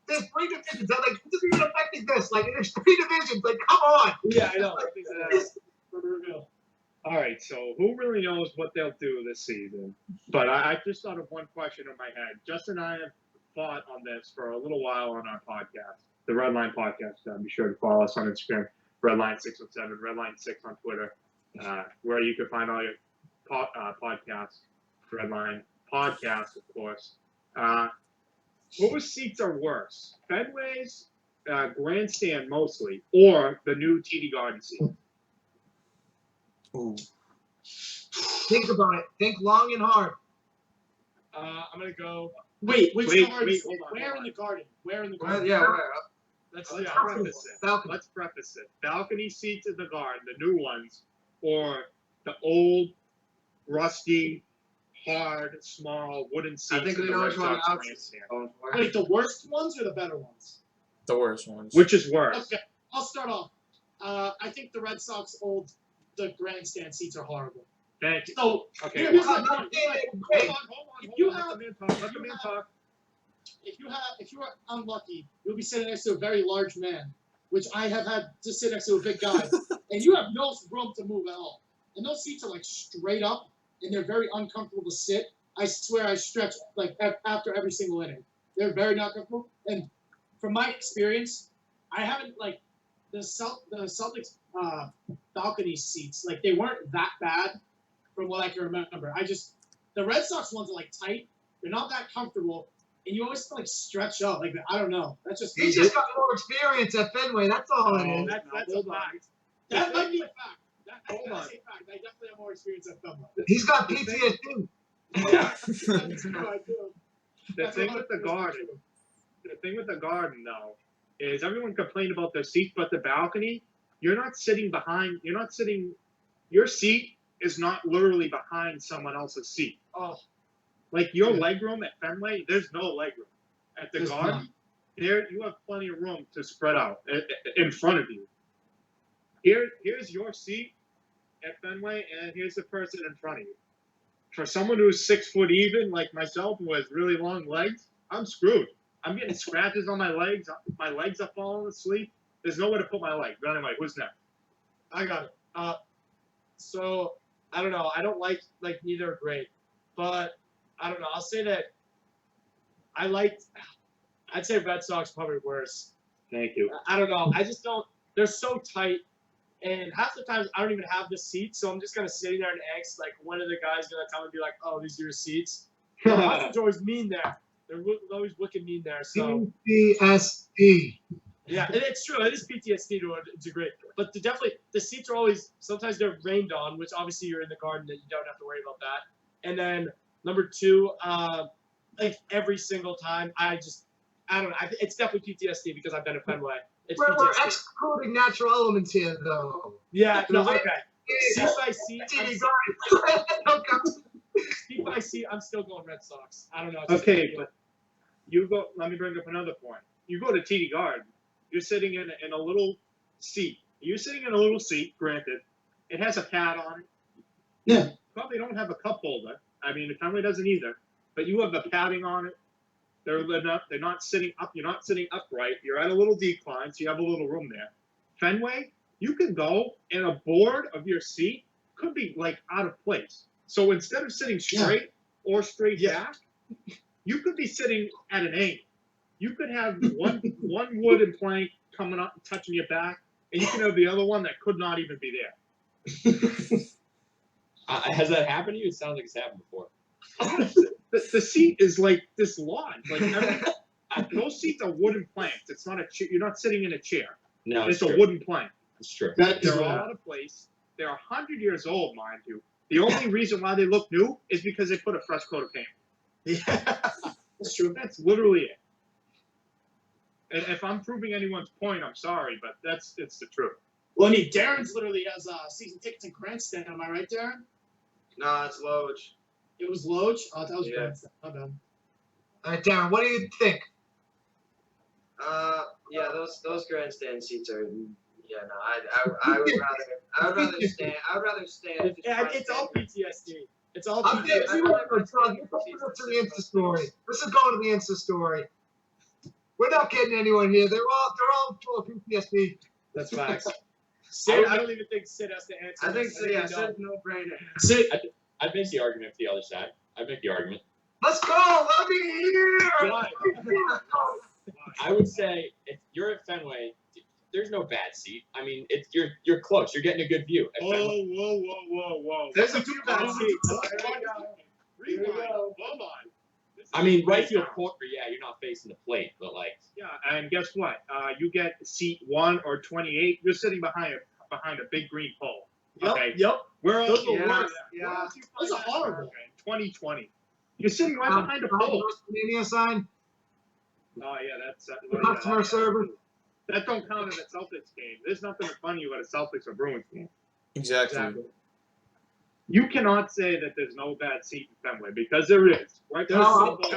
There's 3 divisions. This isn't even affecting this. There's 3 divisions. Come on. Yeah, I know. Reveal. All right, so who really knows what they'll do this season? But I just thought of one question in my head. Justin and I have thought on this for a little while on our podcast, the Redline Podcast. Be sure to follow us on Instagram, Redline617, Redline6 on Twitter, where you can find all your podcasts, Redline Podcast, of course. Whose seats are worse? Fenway's grandstand mostly, or the new TD Garden seat? Ooh. Think about it. Think long and hard. I'm gonna go. Wait, hold on. Where in the garden? Where in the garden? Yeah, where? Let's preface it. Balcony seats in the Garden, the new ones, or the old, rusty, hard, small wooden seats. I think we in the know Red which one Sox Alex grandstand. is going for. Wait, the worst ones or the better ones? The worst ones. Which is worse? Okay, I'll start off. I think the Red Sox the grandstand seats are horrible. Thank you. So Okay. here's Hold my on, point. hold on. If you Let have- the man talk. Let the man talk. If you are unlucky, you'll be sitting next to a very large man, which I have had to sit next to a big guy, and you have no room to move at all. And those seats are straight up, and they're very uncomfortable to sit. I swear I stretch after every single inning. They're very not comfortable. And from my experience, I haven't the Celtics balcony seats. They weren't that bad from what I can remember. The Red Sox ones are tight. They're not that comfortable. And you always have to stretch up. I don't know. That's just He's just got more experience at Fenway. That's all it is. That's a fact. That might be a fact. Hold on. That's a fact. I definitely have more experience at Fenway. He's got PTSD. That's true, I do. The thing with the garden, though, is everyone complained about their seats, but the balcony, you're not sitting behind. You're not sitting. Your seat is not literally behind someone else's seat. Oh, Like your leg room at Fenway, there's no leg room. At the garden, there you have plenty of room to spread out in front of you. Here's your seat at Fenway, and here's the person in front of you. For someone who's 6 foot even, like myself, who has really long legs, I'm screwed. I'm getting scratches on my legs. My legs are falling asleep. There's nowhere to put my legs. But anyway, who's next? I got it. So I don't know. I don't like neither are great, but I don't know. I'll say that I'd say Red Sox probably worse. Thank you. I don't know. I just don't. They're so tight, and half the times I don't even have the seat, so I'm just kind of sitting there and angst. Like, when are the guys gonna come and be like, "Oh, these are your seats"? It's always mean there. They're always wicked mean there. So PTSD. yeah, and it's true. It is PTSD to a degree, but the seats are always sometimes they're rained on, which obviously you're in the garden that you don't have to worry about that. And then number two, like every single time, I don't know. It's definitely PTSD because I've been to Fenway. We're excluding natural elements here, though. Yeah, no, okay. Seat by seat, seat by seat, I'm still going Red Sox. I don't know. Okay, but you go. Let me bring up another point. You go to TD Garden. You're sitting in a little seat. You're sitting in a little seat. Granted, it has a pad on it. Yeah. Probably don't have a cup holder. I mean, the family doesn't either. But you have the padding on it. They're not sitting up. You're not sitting upright. You're at a little decline, so you have a little room there. Fenway, you can go, and a board of your seat could be like out of place. So instead of sitting straight or straight back, you could be sitting at an angle. You could have one wooden plank coming up and touching your back, and you can have the other one that could not even be there. Has that happened to you? It sounds like it's happened before. The seat is like this large. Like those seats are wooden planks. It's not a chair. You're not sitting in a chair. No, it's a wooden plank. That's true. They're all out of place. They're 100 years old, mind you. The only reason why they look new is because they put a fresh coat of paint. Yeah, that's true. That's literally it. And if I'm proving anyone's point, I'm sorry, but it's the truth. Well, I mean, Darren's literally has season tickets in Grandstand. Am I right, Darren? No, it's Loge. It was Loge? Oh, that was Yeah. Grandstand. My bad. All right, Darren, what do you think? Yeah, those grandstand seats are. Yeah, no, I would rather stand. I would rather stand. Yeah, it's all PTSD. It's all I'm getting PTSD. to the Insta story. This is going to the Insta story. We're not getting anyone here. They're all full of PTSD. That's facts. Sid, I don't even think Sid has to answer. I think this. so. Yeah, Sid's no brainer. Sid, I'd make the argument for the other side. I'd make the argument. Let's go. Let me hear. Why? I would say if you're at Fenway, there's no bad seat. I mean, you're close. You're getting a good view. At Fenway. Whoa. There's a few bad seats. Rewind. Hold on. I mean, right field corner, yeah, you're not facing the plate, but like. Yeah, and guess what? You get seat 1 or 28. You're sitting behind a big green pole. Okay. Yep. Where else? Those are worse. Yeah. Those are horrible. Okay. 2020. You're sitting right behind a pole. WrestleMania sign. Oh yeah, that's The customer server. That don't count in a Celtics game. There's nothing funny about a Celtics or Bruins game. Exactly. You cannot say that there's no bad seat in Fenway because there is. Right? No, I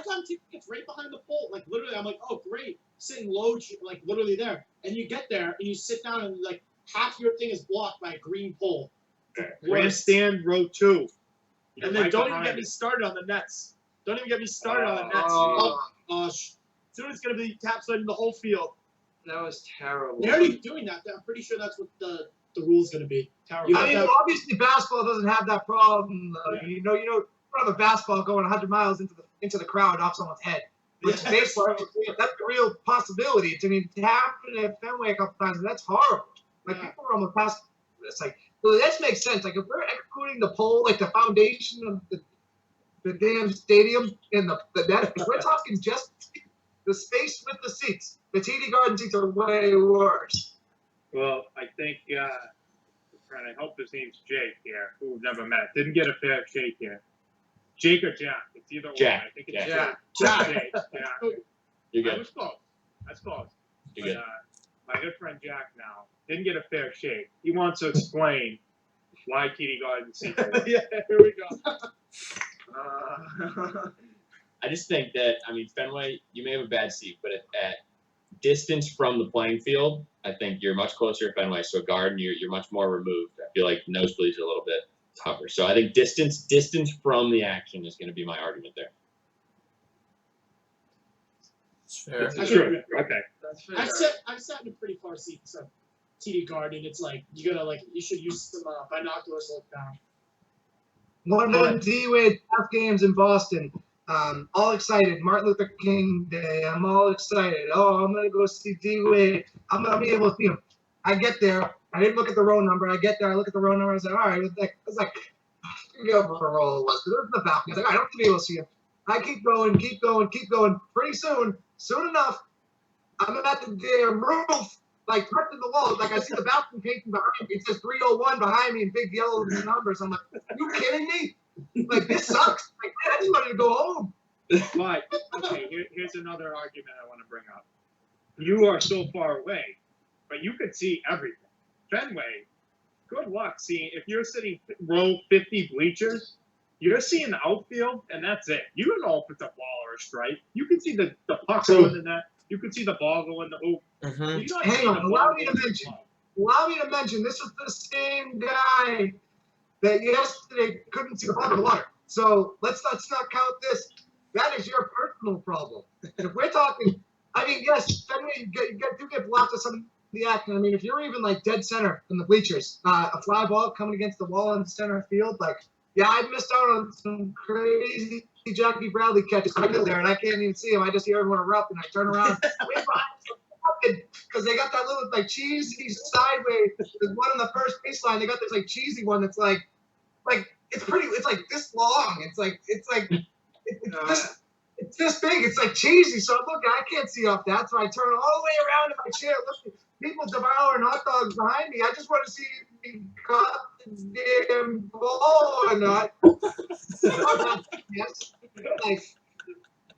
got tickets right behind the pole. Like, literally, I'm like, oh, great. Sitting low, like, literally there. And you get there, and you sit down, and, like, half your thing is blocked by a green pole. Grandstand row 2. And then don't even get me started on the Nets. Don't even get me started on the Nets. Soon it's going to be capsizing the whole field. That was terrible. They're already doing that. I'm pretty sure that's what the rule's going to be. Terrible. I mean, obviously basketball doesn't have that problem. You know, you don't have a basketball going 100 miles into the crowd off someone's head. Which baseball, that's a real possibility. I mean, it happened at Fenway a couple times, and that's horrible. Like people are almost past. It's like, well, that makes sense. Like if we're excluding the pole, like the foundation of the damn stadium and the net, we're talking just the space with the seats. The TD Garden seats are way worse. Well, I think, and I hope his name's Jake here, who we've never met. Didn't get a fair shake here. Jake or Jack. It's either Jack. one. I think it's Jack. Jake. Yeah. You're I good. was close. That's close. You're But, my good friend Jack now didn't get a fair shake. He wants to explain why TD Garden's secret. Yeah, here we go. I just think that, I mean, Fenway, you may have a bad seat, but at distance from the playing field, I think you're much closer at Fenway. So Garden, you're much more removed. I feel like nosebleeds are a little bit tougher. So I think distance from the action is going to be my argument there. It's fair. That's true. Okay. That's fair. I've sat in a pretty far seat, so TD Garden. It's like you gotta you should use some binoculars to look down. One D-Wade playoff games in Boston. All excited. Martin Luther King Day. I'm all excited. Oh, I'm gonna go see D-Wade. I'm gonna be able to see him. I get there. I didn't look at the row number. I get there. I look at the row number. I was like, all right. I was like, I forget what the row was. But it was in the balcony. I was like, I don't have to be able to see him. I keep going. Pretty soon enough, I'm at the damn roof, like touching the wall. Like I see the balcony painting behind me. It says 301 behind me in big yellow numbers. I'm like, are you kidding me? Like, this sucks. Like, man, I just wanted to go home. But okay, here's another argument I want to bring up. You are so far away, but you could see everything. Fenway, good luck seeing if you're sitting row 50 bleachers. You're seeing the outfield, and that's it. You don't know if it's a ball or a strike. You can see the puck go in the net. You can see the ball go in the hoop. Mm-hmm. Hang on, allow me to mention, this is the same guy that yesterday couldn't see the bottom of the water. So let's not count this. That is your personal problem. If we're talking, I mean, yes, Fenway, you get blocked with some of the action. I mean, if you're even like dead center in the bleachers, a fly ball coming against the wall in the center field, like, yeah, I missed out on some crazy Jackie Bradley catches. I go there and I can't even see him. I just hear everyone erupt and I turn around because they got that little like cheesy sideways. There's one on the first baseline. They got this like cheesy one that's like it's pretty. It's like this long. It's this big. It's like cheesy. So look, I can't see off that. So I turn all the way around in my chair. Look, people devouring hot dogs behind me. I just want to see if he caught the damn ball or not. Yes. Like,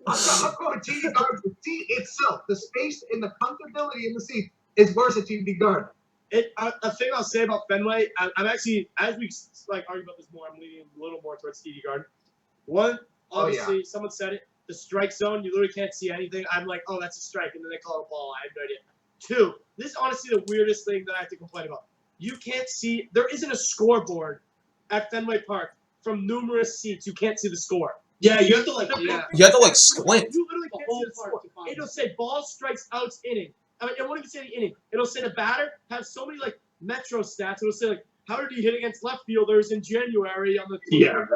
I'm going TD Garden. The seat itself, the space and the comfortability in the seat is worse at TD Garden. A thing I'll say about Fenway, I'm actually, as we argue about this more, I'm leaning a little more towards TD Garden. One, obviously, someone said it, the strike zone, you literally can't see anything. I'm like, oh, that's a strike, and then they call it a ball. I have no idea. Two, this is honestly the weirdest thing that I have to complain about. You can't see, there isn't a scoreboard at Fenway Park from numerous seats. You can't see the score. Yeah, you have to You have to like squint. You literally can't see the score. It'll say ball, strikes, outs, inning. I mean, it won't even say the inning. It'll say the batter has so many metro stats. It'll say how did he hit against left fielders in January on the team? Yeah.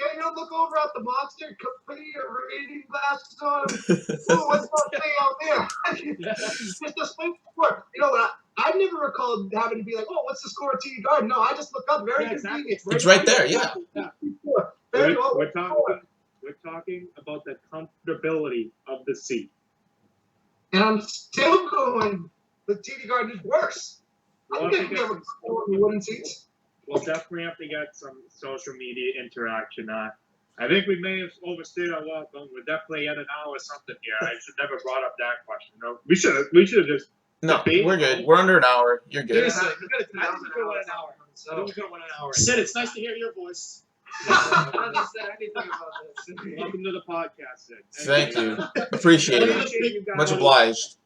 Yeah, you look over at the monster, put your reading glasses on. Ooh, what's that thing out there? Just a swing score. You know what? I've never recalled having to be like, oh, what's the score at TD Garden? No, I just look up. Very convenient. It's right there, yeah. We're talking about the comfortability of the seat. And I'm still going, but TD Garden is worse. I think I never go in the wooden seats. We'll definitely have to get some social media interaction. I think we may have overstayed our welcome. We're definitely at an hour or something here. I should never brought up that question. No, we should have just. No, we're good. We're under an hour. You're good. Seriously, I think we could have went an hour. I think we could have went an hour. Sid, it's nice to hear your voice. I haven't said anything about this. Welcome to the podcast, Sid. Thank you. Appreciate it. Much obliged.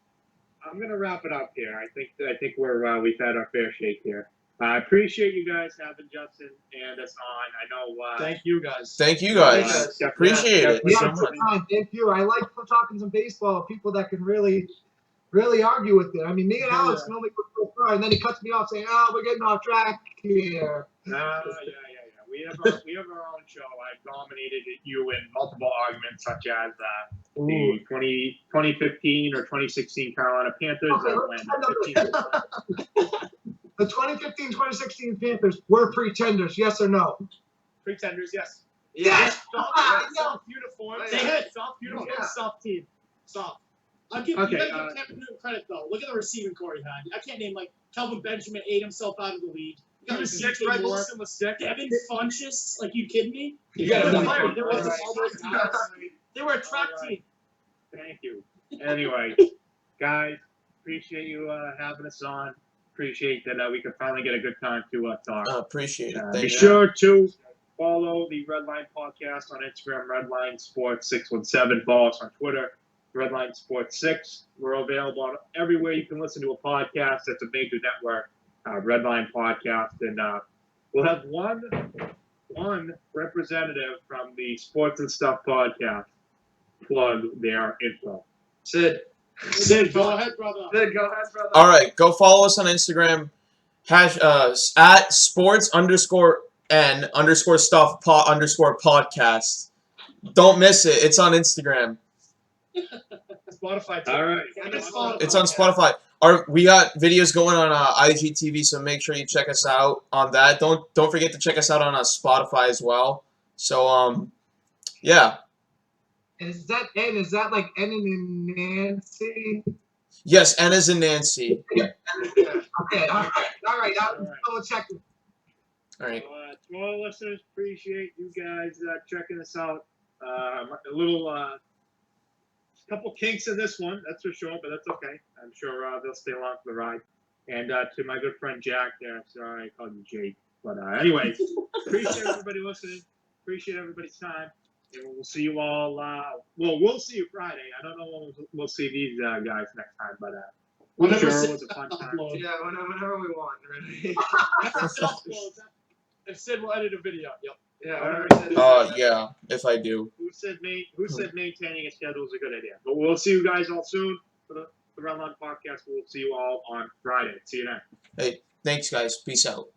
I'm gonna wrap it up here. I think we've had our fair shake here. I appreciate you guys having Justin and us on. I know. Thank you guys. Thank you guys. Appreciate it. Yeah, thank you. I like talking some baseball. People that can really argue with it. I mean, me and Alex can only go so far, and then he cuts me off saying, "Oh, we're getting off track here." Yeah. We have our own show. I dominated you in multiple arguments, such as the 2015 or 2016 Carolina Panthers. The 2015-2016 Panthers were pretenders, yes or no? Pretenders, yes. Yes. Soft uniforms. They had soft uniforms, soft team. Soft. I'll give Okay, you gotta give Cam Newton credit though. Look at the receiving core he had. I can't name like Kelvin Benjamin ate himself out of the league. You got He was like sick. DJ Brett Moore, Wilson was sick. Devin Funchess. Like, you kidding me? You gotta They be were- fair. they were a Alright. track team. They were a track Alright. team. Thank you. Anyway, guys, appreciate you having us on. Appreciate that we could finally get a good time to talk. Appreciate it. Be Thank you. sure to follow the Redline Podcast on Instagram, Redline Sports 617. Follow us on Twitter, Redline Sports 6. We're available on everywhere you can listen to a podcast. That's a major network, Redline Podcast, and we'll have one representative from the Sports and Stuff podcast plug their info. Sid, Go ahead, brother. Sid, go ahead, brother. All right, go follow us on Instagram, at sports_n_stuff_podcast. Don't miss it. It's on Instagram. Spotify too. All right. And it's Spotify. It's on Spotify. We got videos going on IGTV, so make sure you check us out on that. Don't forget to check us out on Spotify as well. So yeah. And is that like N and Nancy? Yes, N as in Nancy. Okay, all right. I'll check it. All right. To all listeners, appreciate you guys checking us out. A little couple kinks in this one, that's for sure, but that's okay. I'm sure they'll stay along for the ride. And to my good friend Jack there, sorry I called you Jake. But anyways, appreciate everybody listening. Appreciate everybody's time. And we'll see you all, we'll see you Friday. I don't know when we'll see these guys next time, but I'm sure it was a fun time. Yeah, whenever we want, really. If Sid will edit a video. Yep. Yeah, All whenever right. Sid. Yeah, if I do. Who said maintaining a schedule is a good idea? But we'll see you guys all soon for the Redline Podcast. We'll see you all on Friday. See you then. Hey, thanks guys. Peace out.